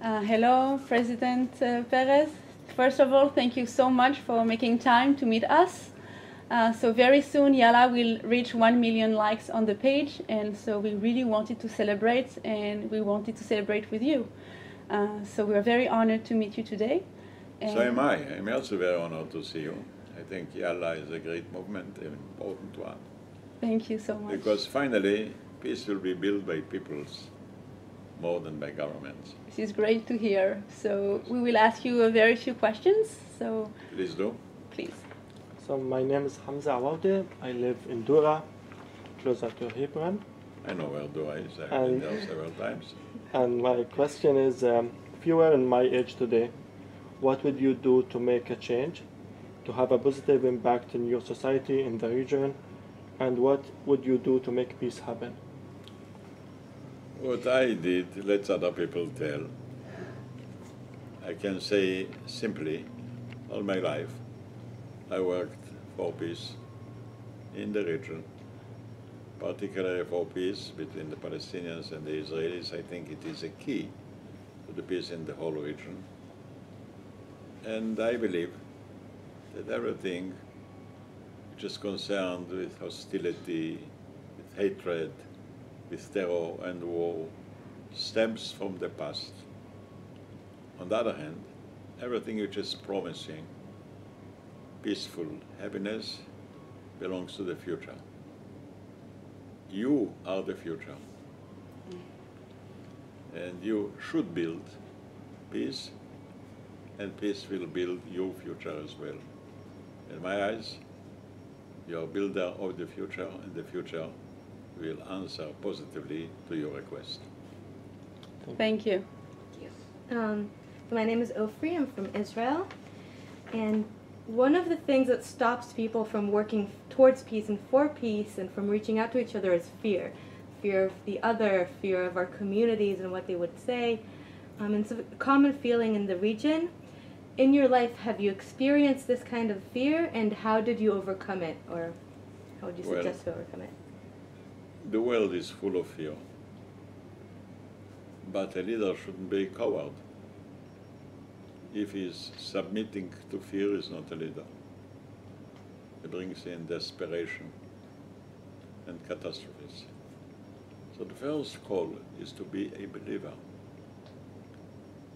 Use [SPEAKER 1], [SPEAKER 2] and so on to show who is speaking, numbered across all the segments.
[SPEAKER 1] Hello, President Perez. First of all, thank you so much for making time to meet us. So very soon, Yala will reach 1 million likes on the page, and so we really wanted to celebrate, and we wanted to celebrate with you. So we are very honored to meet you today.
[SPEAKER 2] So am I. I'm also very honored to see you. I think Yala is a great movement, an important one.
[SPEAKER 1] Thank you so much.
[SPEAKER 2] Because finally, peace will be built by peoples more than by governments.
[SPEAKER 1] This is great to hear. So we will ask you a very few questions. So
[SPEAKER 2] Please do.
[SPEAKER 1] Please.
[SPEAKER 3] So my name is Hamza Awaude. I live in Dura, closer to Hebron.
[SPEAKER 2] I know where Dua is. I've been there several times.
[SPEAKER 3] And my question is, if you were in my age today, what would you do to make a change, to have a positive impact in your society, in the region, and what would you do to make peace happen?
[SPEAKER 2] What I did, let other people tell. I can say simply, all my life, I worked for peace in the region, particularly for peace between the Palestinians and the Israelis. I think it is a key to the peace in the whole region. And I believe that everything which is concerned with hostility, with hatred, with terror and war stems from the past. On the other hand, everything which is promising peaceful happiness belongs to the future. You are the future. And you should build peace, and peace will build your future as well. In my eyes, you are a builder of the future, and the future will answer positively to your request.
[SPEAKER 1] Thank you.
[SPEAKER 4] My name is Ofri. I'm from Israel. And one of the things that stops people from working towards peace and for peace and from reaching out to each other is fear. Fear of the other, fear of our communities and what they would say. It's a common feeling in the region. In your life, have you experienced this kind of fear, and how did you overcome it, or how would you suggest to overcome it?
[SPEAKER 2] The world is full of fear, but a leader shouldn't be a coward. If he's submitting to fear, he's not a leader. He brings in desperation and catastrophes. So the first call is to be a believer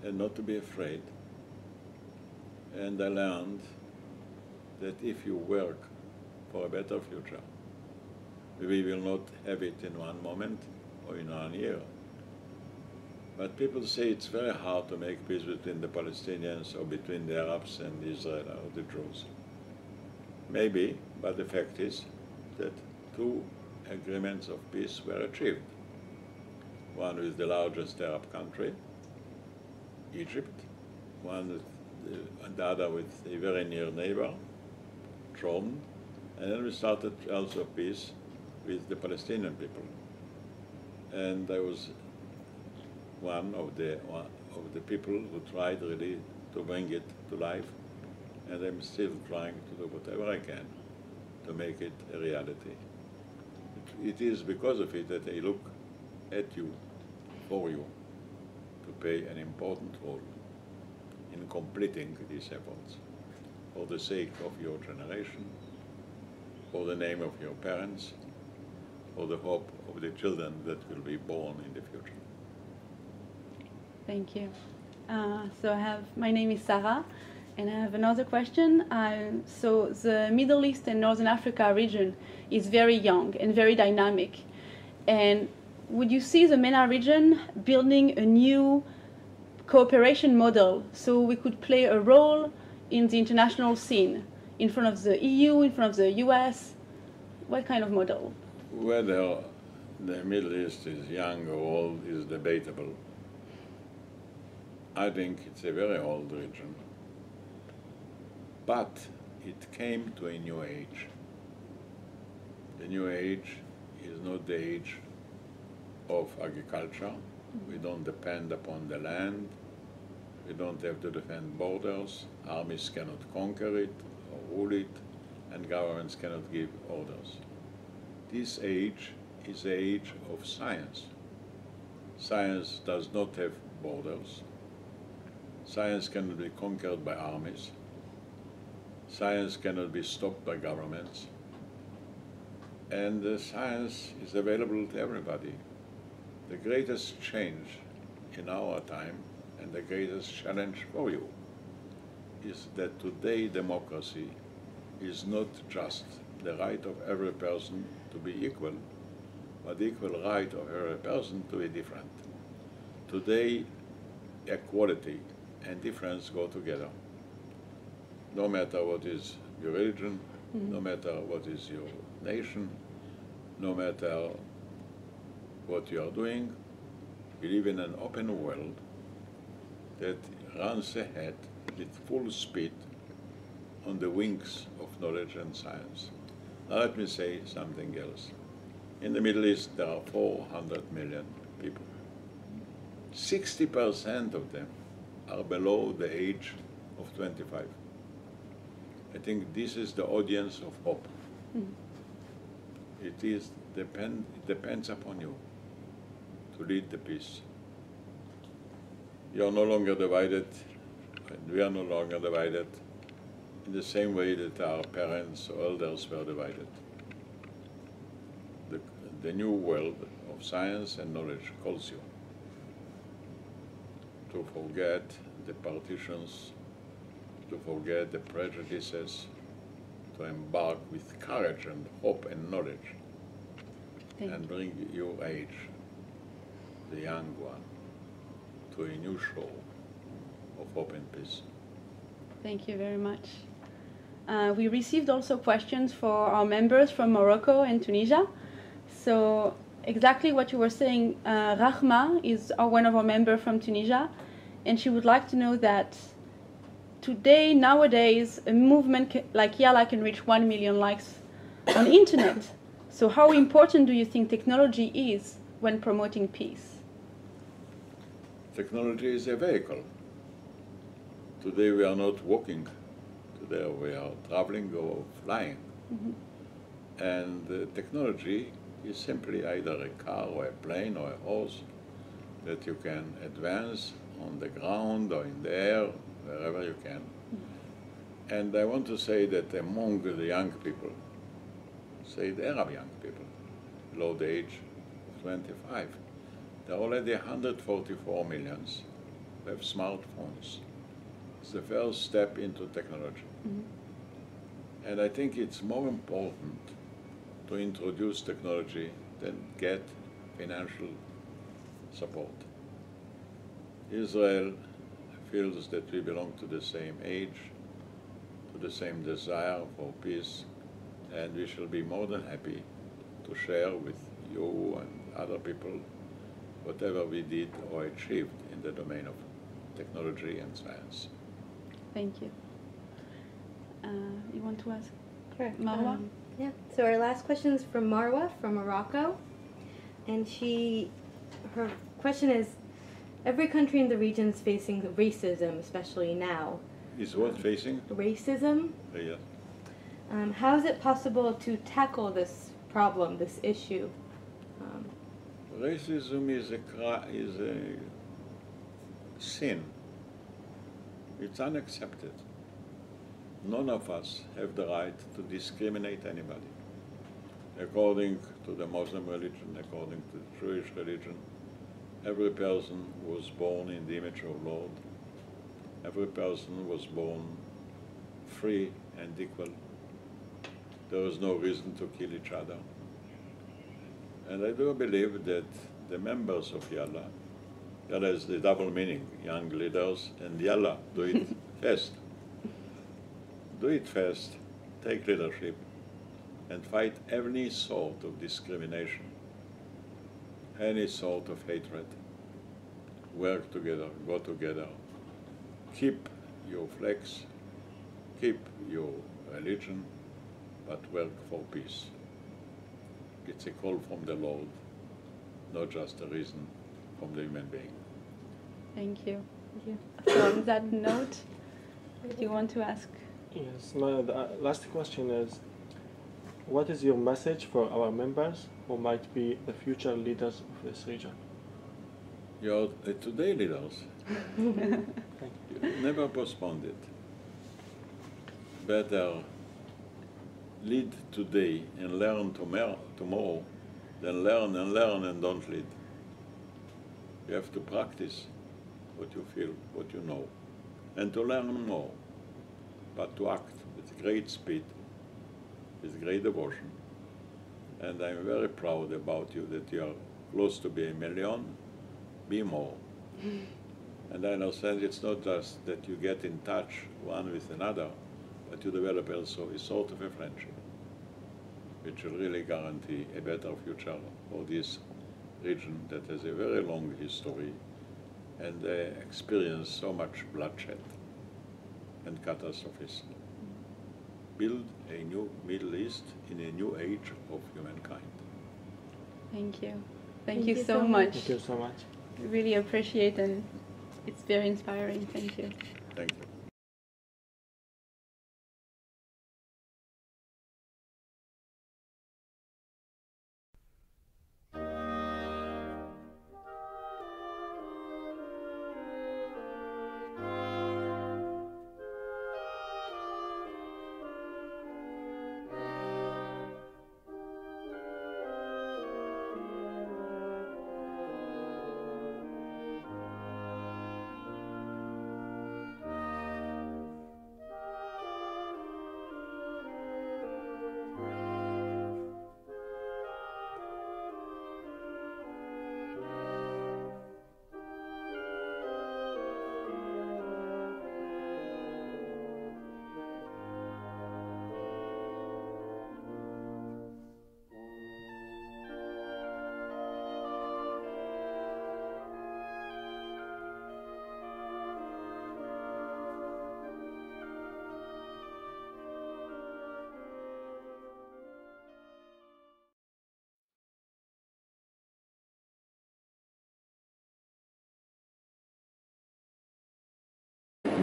[SPEAKER 2] and not to be afraid. And I learned that if you work for a better future, we will not have it in one moment or in 1 year. But people say it's very hard to make peace between the Palestinians or between the Arabs and Israel or the Jews. Maybe, but the fact is that 2 agreements of peace were achieved. One with the largest Arab country, Egypt, and the other with a very near neighbor, Jordan, and then we started also peace with the Palestinian people. And I was one of the people who tried really to bring it to life, and I'm still trying to do whatever I can to make it a reality. It is because of it that I look at you, for you, to play an important role in completing these efforts for the sake of your generation, for the name of your parents, for the hope of the children that will be born in the future.
[SPEAKER 1] Thank you. My name is Sarah, and I have another question. So the Middle East and Northern Africa region is very young and very dynamic. And would you see the MENA region building a new cooperation model so we could play a role in the international scene, in front of the EU, in front of the US? What kind of model?
[SPEAKER 2] Whether the Middle East is young or old is debatable. I think it's a very old region, but it came to a new age. The new age is not the age of agriculture. We don't depend upon the land. We don't have to defend borders. Armies cannot conquer it or rule it, and governments cannot give orders. This age is the age of science. Science does not have borders. Science cannot be conquered by armies. Science cannot be stopped by governments. And science is available to everybody. The greatest change in our time and the greatest challenge for you is that today democracy is not just the right of every person to be equal, but the equal right of every person to be different. Today, equality and difference go together. No matter what is your religion, no matter what is your nation, no matter what you are doing, we live in an open world that runs ahead with full speed on the wings of knowledge and science. Now let me say something else. In the Middle East, there are 400 million people. 60% of them are below the age of 25. I think this is the audience of hope. It depends upon you to lead the peace. You are no longer divided, and we are no longer divided in the same way that our parents or elders were divided. The new world of science and knowledge calls you to forget the partitions, to forget the prejudices, to embark with courage and hope and knowledge, and bring your age, the young one, to a new show of hope and peace.
[SPEAKER 1] Thank you very much. We received also questions for our members from Morocco and Tunisia. So exactly what you were saying, Rahma is one of our members from Tunisia, and she would like to know that today, nowadays, a movement like Yala can reach 1 million likes on the internet. So how important do you think technology is when promoting peace?
[SPEAKER 2] Technology is a vehicle. Today we are not walking. Today we are traveling or flying. And technology is simply either a car or a plane or a horse that you can advance on the ground or in the air, wherever you can. And I want to say that among the young people, say the Arab young people, below the age of 25, there are already 144 million who have smartphones. It's the first step into technology. And I think it's more important to introduce technology than get financial support. Israel feels that we belong to the same age, to the same desire for peace, and we shall be more than happy to share with you and other people whatever we did or achieved in the domain of technology and science.
[SPEAKER 1] Thank you. You want to ask?
[SPEAKER 4] Sure.
[SPEAKER 1] Marwa?
[SPEAKER 4] Yeah. So our last question is from Marwa from Morocco, and her question is, every country in the region is facing racism, especially now.
[SPEAKER 2] Is what facing?
[SPEAKER 4] Racism.
[SPEAKER 2] Yes.
[SPEAKER 4] How is it possible to tackle this problem, this issue?
[SPEAKER 2] Racism is a sin. It's unaccepted. None of us have the right to discriminate anybody. According to the Muslim religion, according to the Jewish religion, every person was born in the image of Lord. Every person was born free and equal. There is no reason to kill each other. And I do believe that the members of Yala is the double meaning, young leaders, and Yala, do it fast. Do it fast, take leadership, and fight any sort of discrimination, any sort of hatred. Work together, go together, keep your flags, keep your religion, but work for peace. It's a call from the Lord, not just a reason from the human being.
[SPEAKER 1] Thank you. So on that note, do you want to ask?
[SPEAKER 3] Yes, the last question is, what is your message for our members who might be the future leaders of this region?
[SPEAKER 2] You're the today leaders.
[SPEAKER 3] Thank you.
[SPEAKER 2] Never postpone it. Better lead today and learn tomorrow than learn and don't lead. You have to practice what you feel, what you know, and to learn more, but to act with great speed, with great devotion. And I'm very proud about you that you are close to be 1 million, be more. And I understand it's not just that you get in touch one with another, but you develop also a sort of a friendship, which will really guarantee a better future for this region that has a very long history and experienced so much bloodshed and catastrophes. Build a new Middle East in a new age of humankind.
[SPEAKER 1] Thank you. Thank you so much.
[SPEAKER 3] Thank you so much.
[SPEAKER 1] Really appreciate, and it's very inspiring. Thank you.
[SPEAKER 2] Thank you.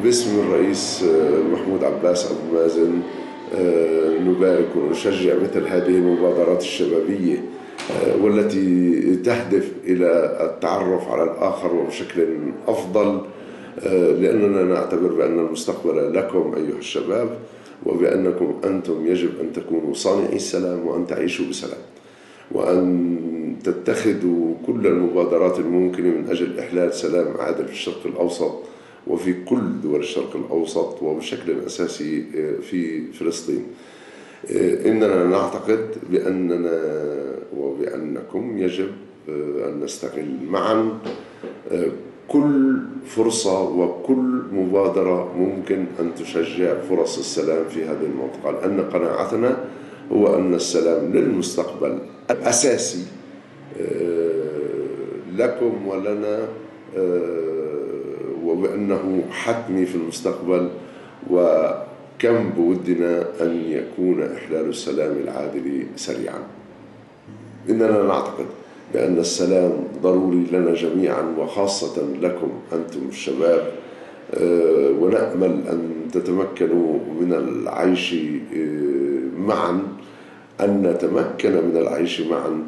[SPEAKER 5] باسم الرئيس محمود عباس أبو مازن نبارك ونشجع مثل هذه المبادرات الشبابية والتي تهدف إلى التعرف على الآخر وبشكل أفضل، لأننا نعتبر بأن المستقبل لكم أيها الشباب، وبأنكم أنتم يجب أن تكونوا صانعي السلام وأن تعيشوا بسلام، وأن تتخذوا كل المبادرات الممكنة من أجل إحلال سلام عادل في الشرق الأوسط وفي كل دول الشرق الأوسط وبشكل أساسي في فلسطين. إننا نعتقد بأننا وبأنكم يجب أن نستغل معا كل فرصة وكل مبادرة ممكن أن تشجع فرص السلام في هذه المنطقة، لأن قناعتنا هو أن السلام للمستقبل أساسي لكم ولنا، وبأنه حتمي في المستقبل، وكم بودنا أن يكون إحلال السلام العادل سريعا. إننا نعتقد بأن السلام ضروري لنا جميعا وخاصة لكم أنتم الشباب، ونأمل أن تتمكنوا من العيش معا، أن نتمكن من العيش معا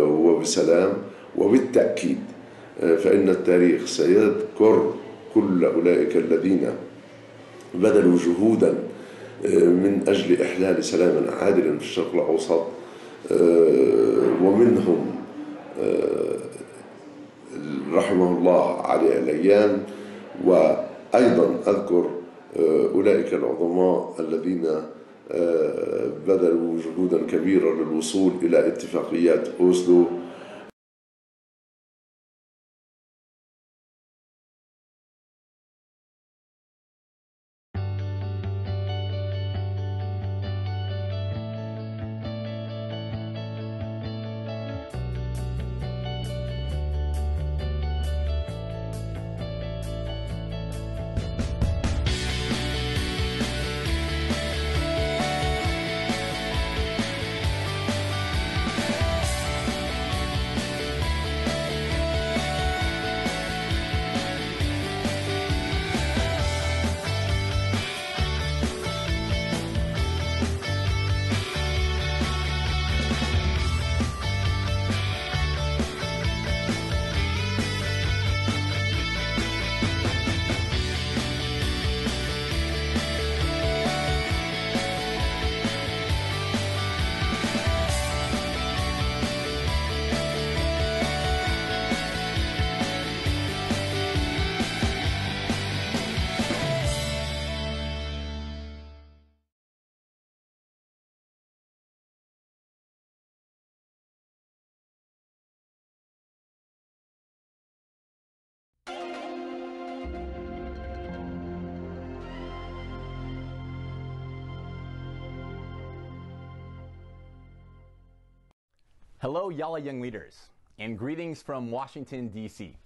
[SPEAKER 5] وبسلام، وبالتأكيد فإن التاريخ سيذكر كل أولئك الذين بذلوا جهودا من أجل إحلال سلام عادل في الشرق الأوسط، ومنهم رحمه الله علي الأيام، وأيضا أذكر أولئك العظماء الذين بذلوا جهودا كبيرة للوصول إلى اتفاقيات أوسلو.
[SPEAKER 6] Hello, Yala young leaders, and greetings from Washington, D.C.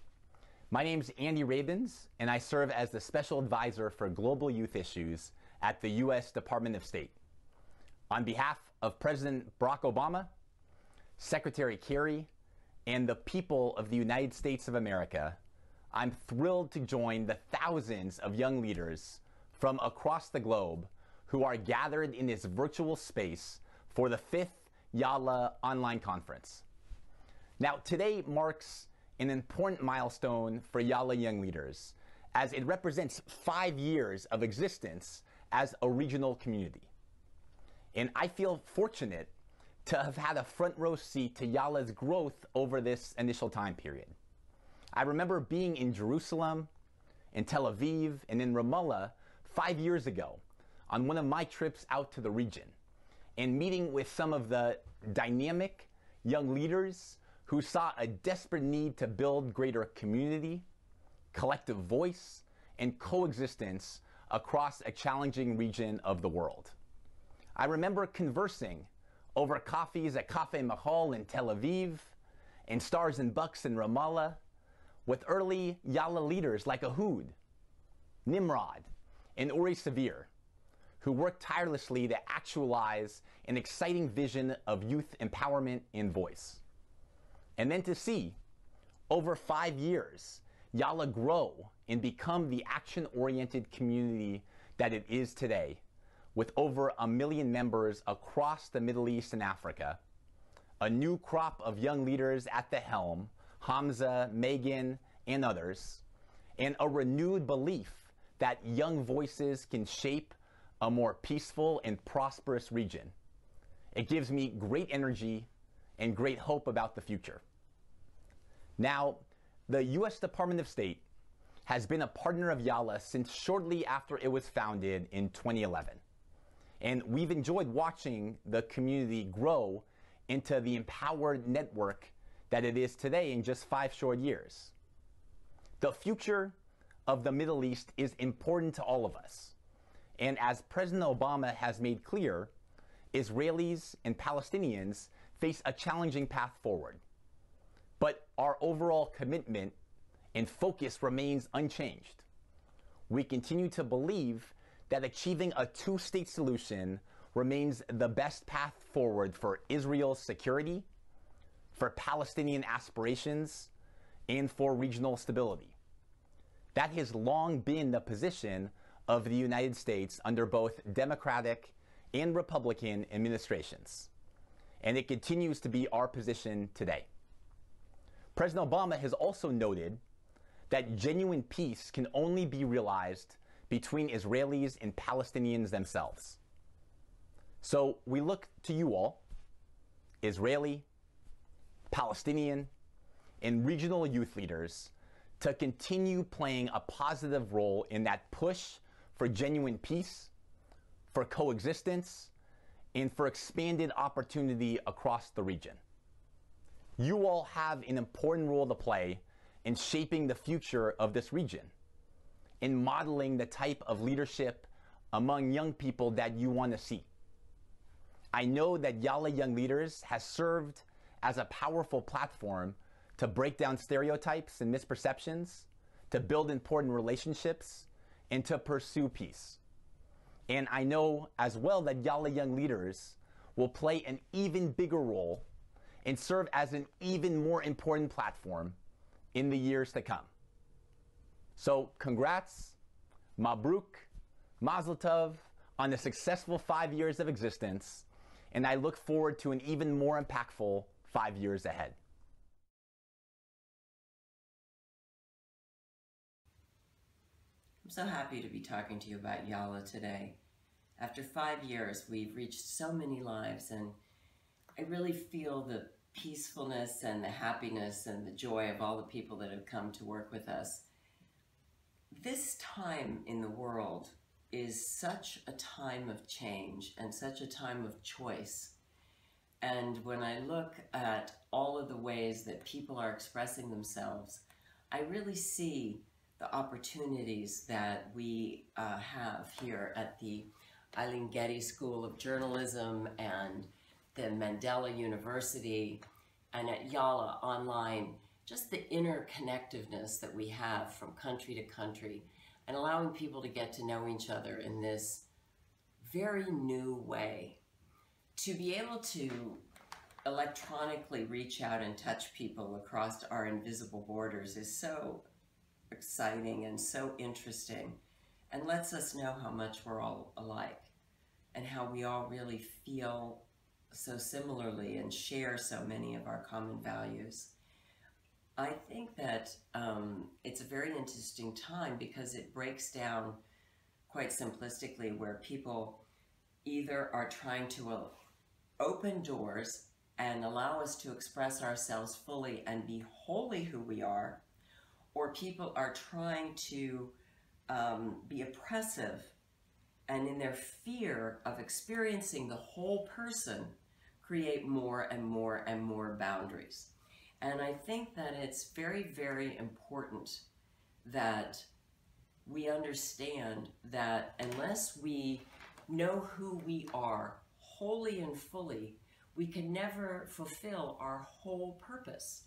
[SPEAKER 6] My name's Andy Rabens, and I serve as the Special Advisor for Global Youth Issues at the U.S. Department of State. On behalf of President Barack Obama, Secretary Kerry, and the people of the United States of America, I'm thrilled to join the thousands of young leaders from across the globe who are gathered in this virtual space for the 5th Yala online conference. Now, today marks an important milestone for Yala young leaders, as it represents 5 years of existence as a regional community. And I feel fortunate to have had a front row seat to Yala's growth over this initial time period. I remember being in Jerusalem, in Tel Aviv, and in Ramallah 5 years ago on one of my trips out to the region, and meeting with some of the dynamic young leaders who saw a desperate need to build greater community, collective voice, and coexistence across a challenging region of the world. I remember conversing over coffees at Cafe Mahal in Tel Aviv and Stars and Bucks in Ramallah with early Yala leaders like Ehud, Nimrod, and Uri Severe, who worked tirelessly to actualize an exciting vision of youth empowerment and voice. And then to see, over 5 years, Yala grow and become the action-oriented community that it is today, with over 1 million members across the Middle East and Africa, a new crop of young leaders at the helm, Hamza, Megan, and others, and a renewed belief that young voices can shape a more peaceful and prosperous region. It gives me great energy and great hope about the future. Now, the U.S. Department of State has been a partner of Yala since shortly after it was founded in 2011. And we've enjoyed watching the community grow into the empowered network that it is today in just 5 short years. The future of the Middle East is important to all of us. And as President Obama has made clear, Israelis and Palestinians face a challenging path forward. But our overall commitment and focus remains unchanged. We continue to believe that achieving a 2-state solution remains the best path forward for Israel's security, for Palestinian aspirations, and for regional stability. That has long been the position of the United States under both Democratic and Republican administrations. And it continues to be our position today. President Obama has also noted that genuine peace can only be realized between Israelis and Palestinians themselves. So we look to you all, Israeli, Palestinian, and regional youth leaders, to continue playing a positive role in that push for genuine peace, for coexistence, and for expanded opportunity across the region. You all have an important role to play in shaping the future of this region, in modeling the type of leadership among young people that you want to see. I know that Yala Young Leaders has served as a powerful platform to break down stereotypes and misperceptions, to build important relationships, and to pursue peace. And I know as well that Yala Young Leaders will play an even bigger role and serve as an even more important platform in the years to come. So congrats, mabruk, mazel tov on the successful 5 years of existence, and I look forward to an even more impactful 5 years ahead.
[SPEAKER 7] I'm so happy to be talking to you about Yala today. After 5 years, we've reached so many lives, and I really feel the peacefulness and the happiness and the joy of all the people that have come to work with us. This time in the world is such a time of change and such a time of choice. And when I look at all of the ways that people are expressing themselves, I really see the opportunities that we have here at the Eileen Getty School of Journalism and the Mandela University and at Yala online, just the interconnectiveness that we have from country to country, and allowing people to get to know each other in this very new way. To be able to electronically reach out and touch people across our invisible borders is so exciting and so interesting, and lets us know how much we're all alike and how we all really feel so similarly and share so many of our common values. I think that it's a very interesting time because it breaks down quite simplistically where people either are trying to open doors and allow us to express ourselves fully and be wholly who we are, or people are trying to be oppressive and in their fear of experiencing the whole person, create more and more and more boundaries. And I think that it's very, very important that we understand that unless we know who we are wholly and fully, we can never fulfill our whole purpose.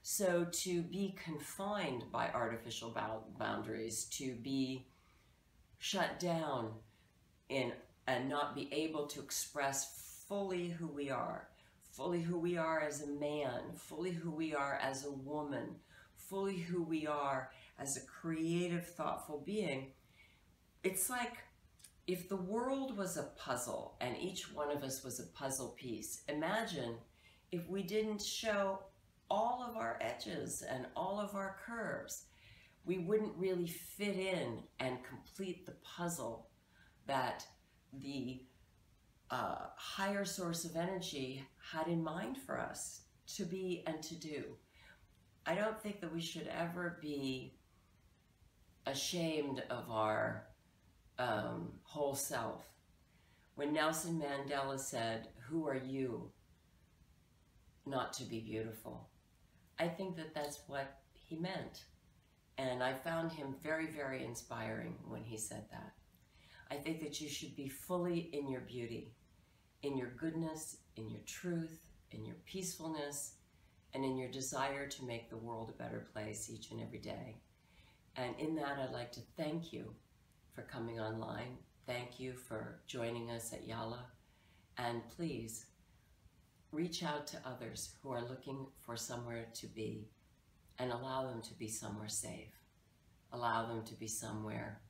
[SPEAKER 7] So to be confined by artificial boundaries, to be shut down and not be able to express fully who we are as a man, fully who we are as a woman, fully who we are as a creative, thoughtful being. It's like if the world was a puzzle and each one of us was a puzzle piece. Imagine if we didn't show all of our edges and all of our curves. We wouldn't really fit in and complete the puzzle that the higher source of energy had in mind for us to be and to do. I don't think that we should ever be ashamed of our whole self. When Nelson Mandela said, "Who are you not to be beautiful?" I think that that's what he meant. And I found him very, very inspiring when he said that. I think that you should be fully in your beauty, in your goodness, in your truth, in your peacefulness, and in your desire to make the world a better place each and every day. And in that, I'd like to thank you for coming online. Thank you for joining us at Yala. And please reach out to others who are looking for somewhere to be and allow them to be somewhere safe. Allow them to be somewhere.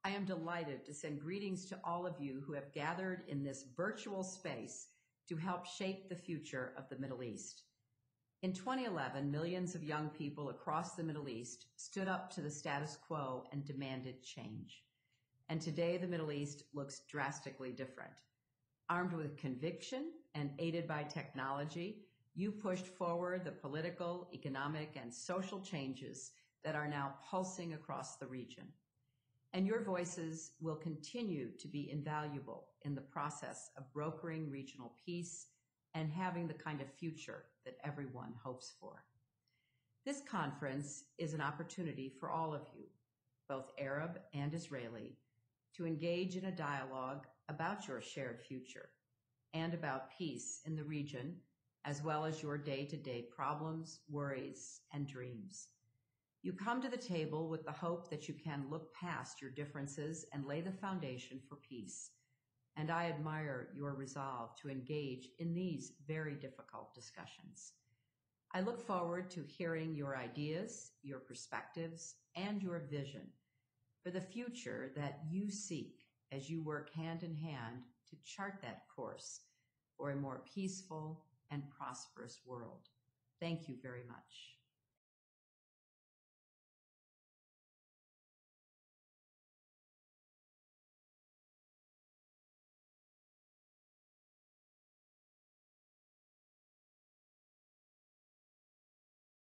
[SPEAKER 8] I am delighted to send greetings to all of you who have gathered in this virtual space to help shape the future of the Middle East. In 2011, millions of young people across the Middle East stood up to the status quo and demanded change. And today, the Middle East looks drastically different. Armed with conviction and aided by technology, you pushed forward the political, economic, and social changes that are now pulsing across the region. And your voices will continue to be invaluable in the process of brokering regional peace and having the kind of future that everyone hopes for. This conference is an opportunity for all of you, both Arab and Israeli, to engage in a dialogue about your shared future and about peace in the region, as well as your day-to-day problems, worries, and dreams. You come to the table with the hope that you can look past your differences and lay the foundation for peace. And I admire your resolve to engage in these very difficult discussions. I look forward to hearing your ideas, your perspectives, and your vision for the future that you seek as you work hand in hand to chart that course for a more peaceful and prosperous world. Thank you very much.